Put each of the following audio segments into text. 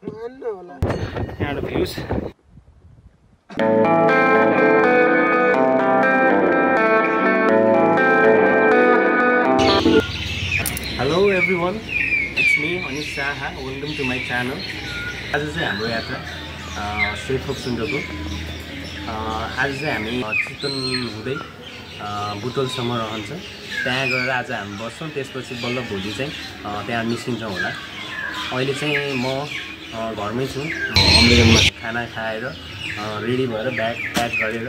यहाँ views hello everyone, it's me Anish Shah. Welcome to my channel. आज चाहिँ हाम्रो यात्रा सेरथोक सुन्दरको। आज चाहिँ हामी चितवन हुँदै बुटोलसम्म रहन्छ। त्यहाँ गएर आज हामी बस्छौँ, त्यसपछि बल्ल भोलि चाहिँ त्यहाँ निस्किन्छौँ होला। अहिले चाहिँ म घरमै छु, अम्लेगनमा खाना खाएर रेडी भएर ब्याग प्याक गरेर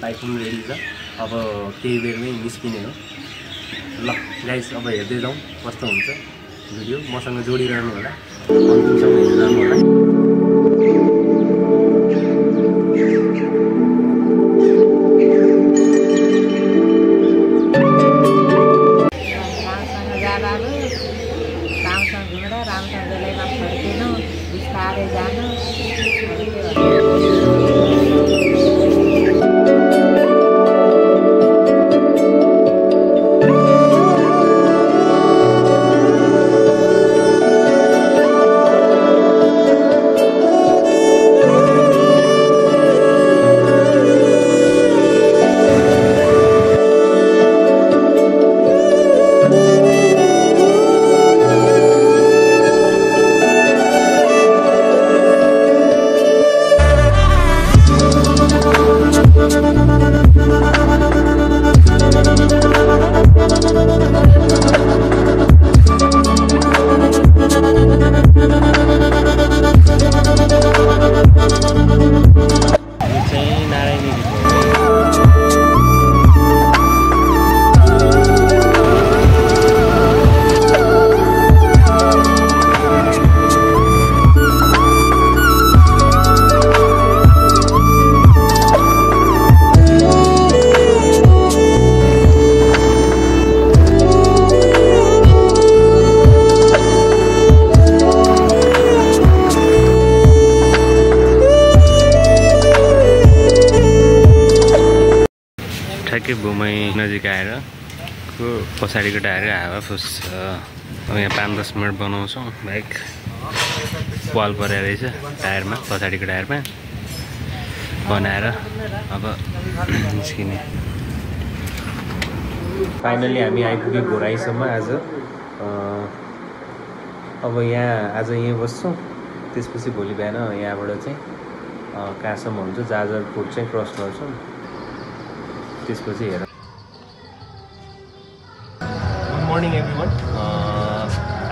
बाइक पनि रेडी छ। अब केही बेरमै निस्किने हो। ल गाइस, अब हेर्दै जाउँ कस्तो हुन्छ भिडियो। मसँग जोडिरहनु होला, अन्तिमसम्म हेरिरहनु होला। ठ्याक्कै बुमै नजिक आएर पछाडिको टायर हावा फुस। अब यहाँ 5-10 मिनट बनाउँछौँ। बाइक वाल परेर रहेछ टायरमा, पछाडिको टायरमा बनाएर अब निस्किने। फाइनली हामी आइपुग्यो घोराईसम्म आज। अब यहाँ आज यहीँ बस्छौँ, त्यसपछि भोलि बिहान यहाँबाट चाहिँ कहाँसम्म हुन्छ जाजरकोट चाहिँ क्रस गर्छौँ। त्यसपछि हेर। Good morning everyone.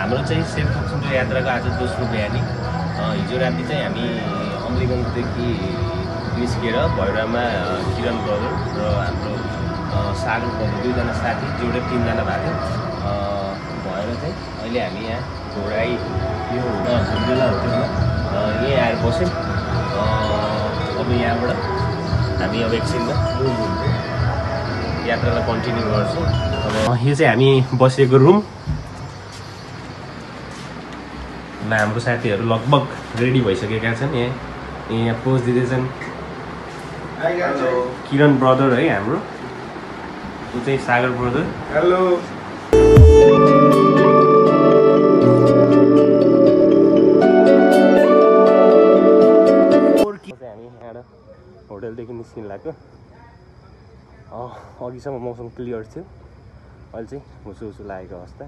हाम्रो चाहिँ सेरथोक सुन्दर यात्राको आज दोस्रो बिहानी। हिजो राति चाहिँ हामी अम्लेगञ्जदेखि निस्केर भैरवमा किरण ब्रदर र हाम्रो सागर ब्रदर दुईजना साथी जोडेर 3जना भएको थियो। भएर चाहिँ अहिले हामी यहाँ घोराई यो झुन्डेला होटेलमा यहीँ आएर बस्यौँ। अब यहाँबाट हामी अब एकछिनमा यात्रालाई कन्टिन्यू गर्छौँ। अब यो चाहिँ हामी बसेको रुम। हाम्रो साथीहरू लगभग रेडी भइसकेका छन्। यहाँ पोज दिँदैछन्। किरण ब्रदर है हाम्रो, ऊ चाहिँ सागर ब्रदर। हेलो। हामी यहाँ होटलदेखि निस्किनु लाग्यो। अघिसम्म मौसम क्लियर थियो, अहिले चाहिँ हुसु हुसु लागेको अवस्था।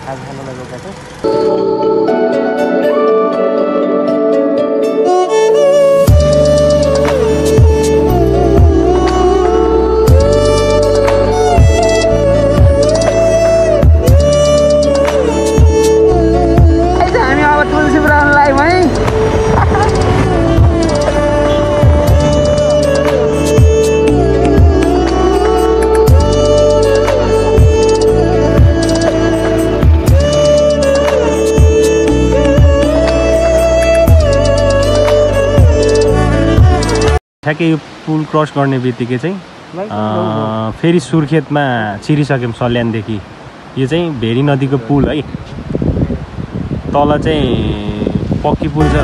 आज खानालाई रोका छ। ठ्याक्कै यो पुल क्रस गर्ने बित्तिकै चाहिँ फेरि सुर्खेतमा छिरिसक्यौँ सल्यानदेखि। यो चाहिँ भेरी नदीको पुल है, तल चाहिँ पक्की पुल छ।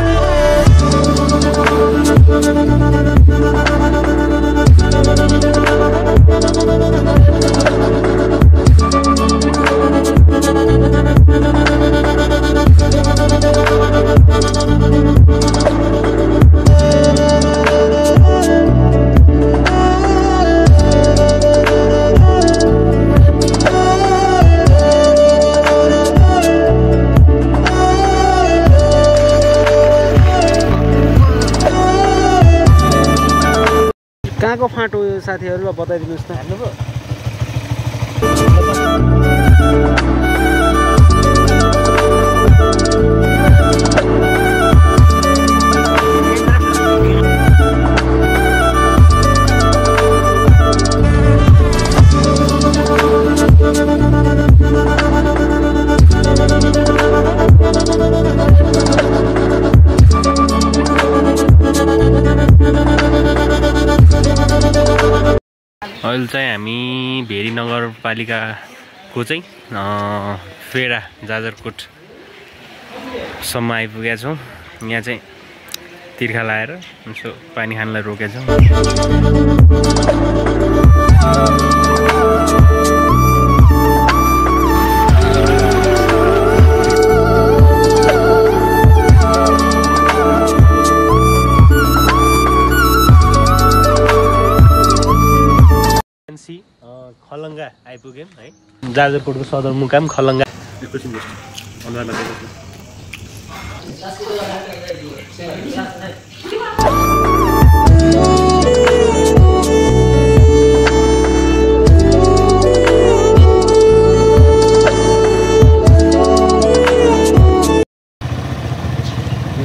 कहाँको फाँटो साथीहरूलाई बताइदिनुहोस् त। अहिले चाहिँ हामी भेरी नगरपालिकाको चाहिँ फेरा जाजरकोटसम्म आइपुगेका छौँ। यहाँ चाहिँ तिर्खा लाएर यसो पानी खानलाई रोकेका छौँ। खलङ्गा आइपुग्यौँ है, जाजरकोटको सदरमुकाम खलङ्गा।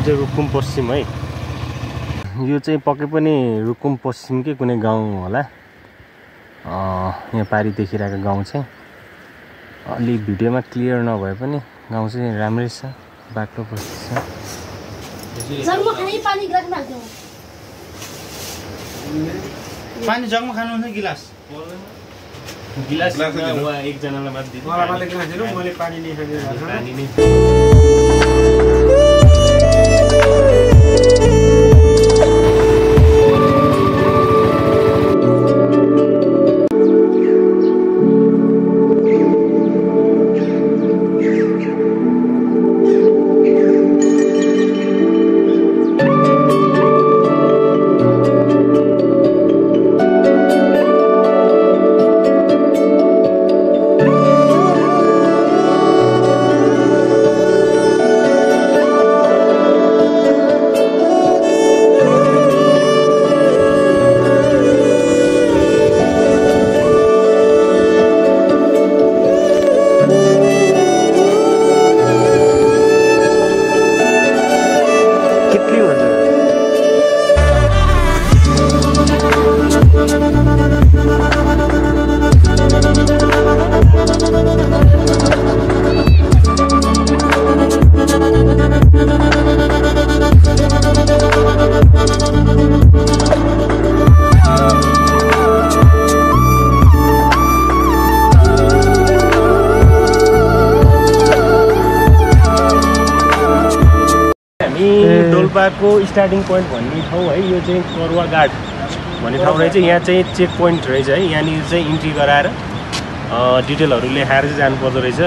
रुकुम पश्चिम है, यो चाहिँ पक्कै पनि रुकुम पश्चिमकै कुनै गाउँ होला। यहाँ पारी देखिरहेको गाउँ चाहिँ अलि भिडियोमा क्लियर नभए पनि गाउँ चाहिँ राम्रै छ, बाटो बस्ती छ। पानी जगमा खानुहुन्छ गिलास? गिलास एकजनालाई मात्र दिनु, मैले पानी नै खाने। डोल्पाको स्टार्टिङ पोइन्ट भन्ने ठाउँ है, यो चाहिँ करुवा घाट भन्ने ठाउँ रहेछ। यहाँ चाहिँ चेक पोइन्ट रहेछ है, यहाँनिर चाहिँ इन्ट्री गराएर डिटेलहरू लेखाएर चाहिँ जानुपर्दो रहेछ है।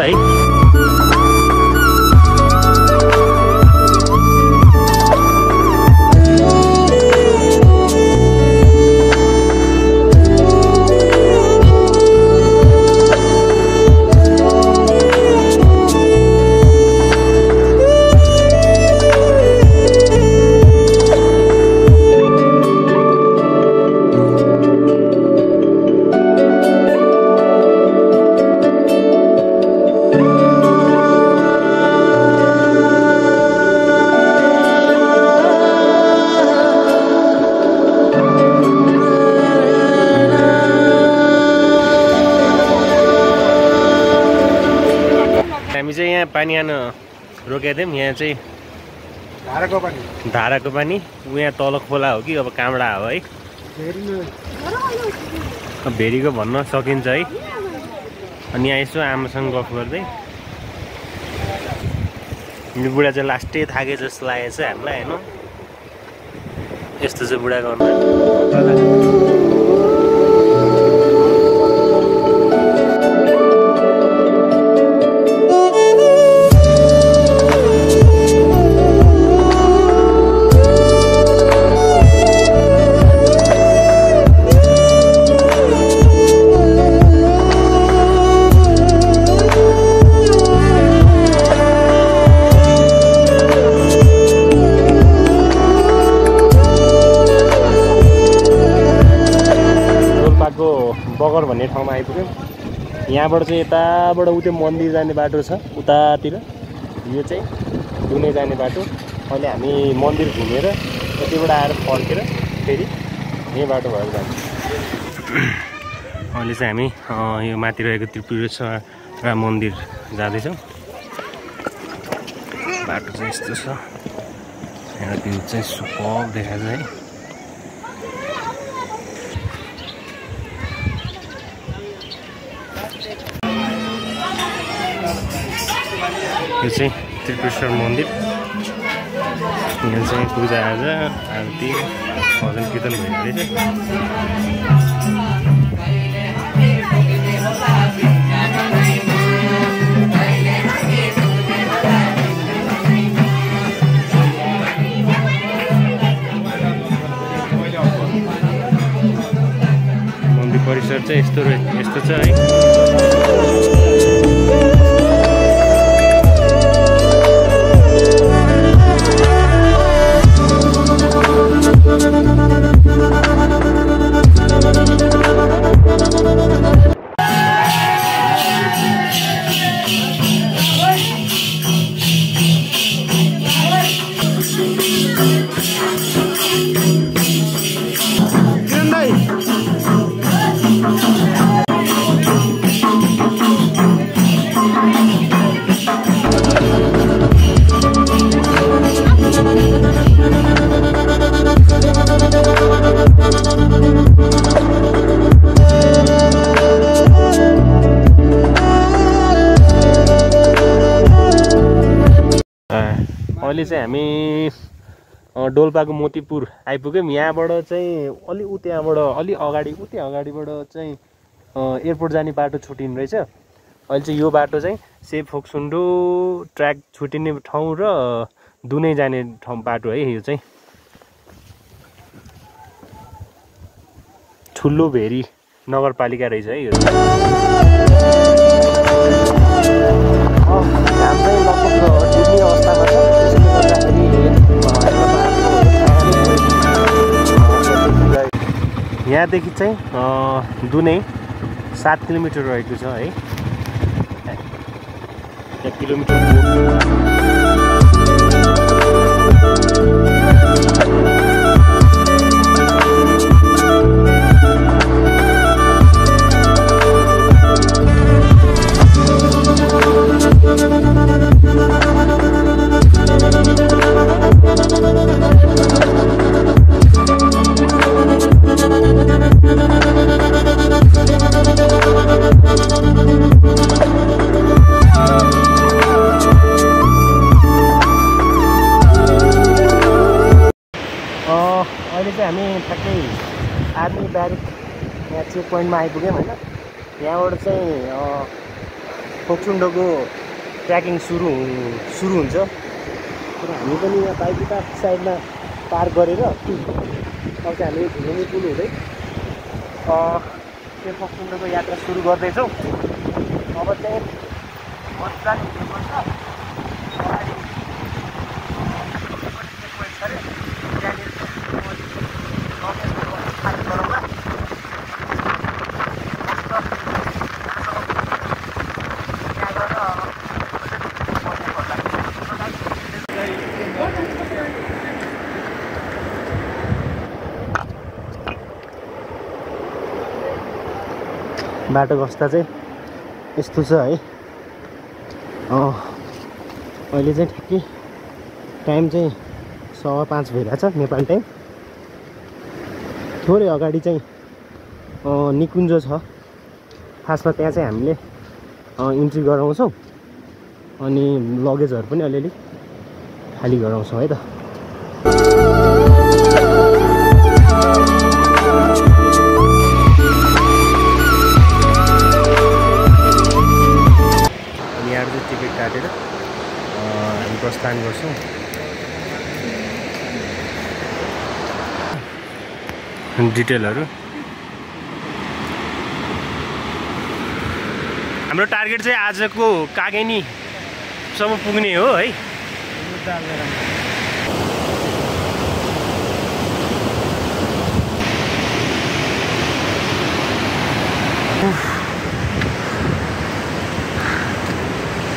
हामी चाहिँ यहाँ पानी खान रोकेका थियौँ। यहाँ चाहिँ धाराको पानी, यहाँ तल खोला हो कि अब कहाँबाट हो है। भेरीको भन्न सकिन्छ है। अनि यहाँ यसो आमासँग गफ गर्दै यो बुढा चाहिँ लास्टै थाके जस्तो लागेको छ हामीलाई होइन। यस्तो चाहिँ बुढाको अनुहार। बगर भन्ने ठाउँमा आइपुग्यौँ। यहाँबाट चाहिँ यताबाट उतै मन्दिर जाने बाटो छ उतातिर। यो चाहिँ दुने जाने बाटो। अहिले हामी मन्दिर घुमेर यतिबाट आएर फर्केर फेरि यही बाटो भएर जान्छ। अहिले चाहिँ हामी यो माथि रहेको त्रिपुरेश्वर मन्दिर जाँदैछौँ। बाटो चाहिँ यस्तो छ। यहाँ भ्यू चाहिँ सुपर देखाएको छ है। यो चाहिँ त्रिपुरेश्वर मन्दिर। यहाँ चाहिँ पूजा आजा आरती भजन कीर्तन भइरहेछ। मन्दिर परिसर चाहिँ यस्तो छ है। अहिले चाहिँ हामी डोल्पाको मोतीपुर आइपुग्यौँ। यहाँबाट चाहिँ अलि अगाडिबाट चाहिँ एयरपोर्ट जाने बाटो छुटिने रहेछ। अहिले चाहिँ यो बाटो चाहिँ सेप फोक्सुन्डो ट्र्याक छुटिने ठाउँ र दुनै जाने ठाउँ बाटो है। यो चाहिँ ठुलो भेरी नगरपालिका रहेछ है। यो यहाँदेखि चाहिँ दुनै 7 किलोमिटर रहेको छ है। 1 किलोमिटर अहिले चाहिँ हामी ठ्याक्कै आर्मी ब्यारेक यहाँ चेक पोइन्टमा आइपुग्यौँ होइन। यहाँबाट चाहिँ फोक्सुन्डोको ट्र्याकिङ सुरु हुन्छ र हामी पनि यहाँ बाइक साइडमा पार्क गरेर अब चाहिँ हामी घुम्ने पुल हुँदै त्यो फोक्सुन्डोको यात्रा सुरु गर्दैछौँ। अब चाहिँ मजाले हिँड्नुपर्छ। बाटो अवस्था चाहिँ यस्तो छ है। अहिले चाहिँ ठिकै टाइम चाहिँ 5:15 भइरहेछ नेपाल टाइम। थोरै अगाडि चाहिँ निकुञ्ज छ। खासमा त्यहाँ चाहिँ हामीले इन्ट्री गराउँछौँ अनि लगेजहरू पनि अलिअलि खाली गराउँछौँ है त। अनि यहाँ चाहिँ टिकट काटेर हामी प्रस्थान गर्छौँ। डिटेलहरू हाम्रो टार्गेट चाहिँ आजको कागेनीसम्म पुग्ने हो है।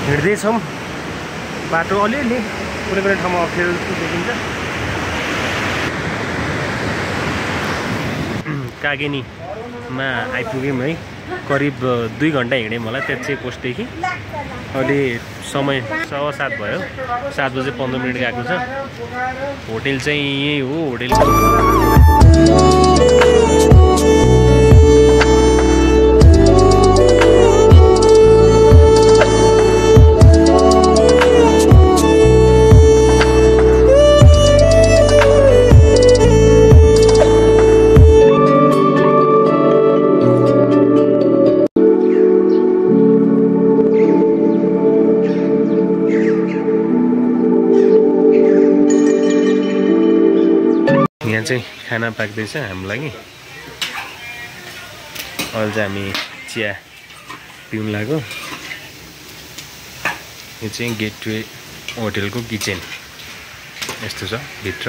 हिँड्दैछौँ, बाटो अलिअलि कुनै कुनै ठाउँमा अप्ठ्यारो देखिन्छ। कागेनीमा आइपुग्यौँ है। करिब 2 घन्टा हिँडेँ मलाई त्यहाँ चेक पोस्टदेखि। अहिले समय 7:15 भयो। 7:15 गएको छ। होटेल चाहिँ यही हो। होटेल यहाँ चाहिँ खाना पाक्दैछ हाम्रो लागि। अहिले चाहिँ हामी चिया पिउन लाग्यो। यो चाहिँ गेटवे होटेलको किचन यस्तो छ भित्र।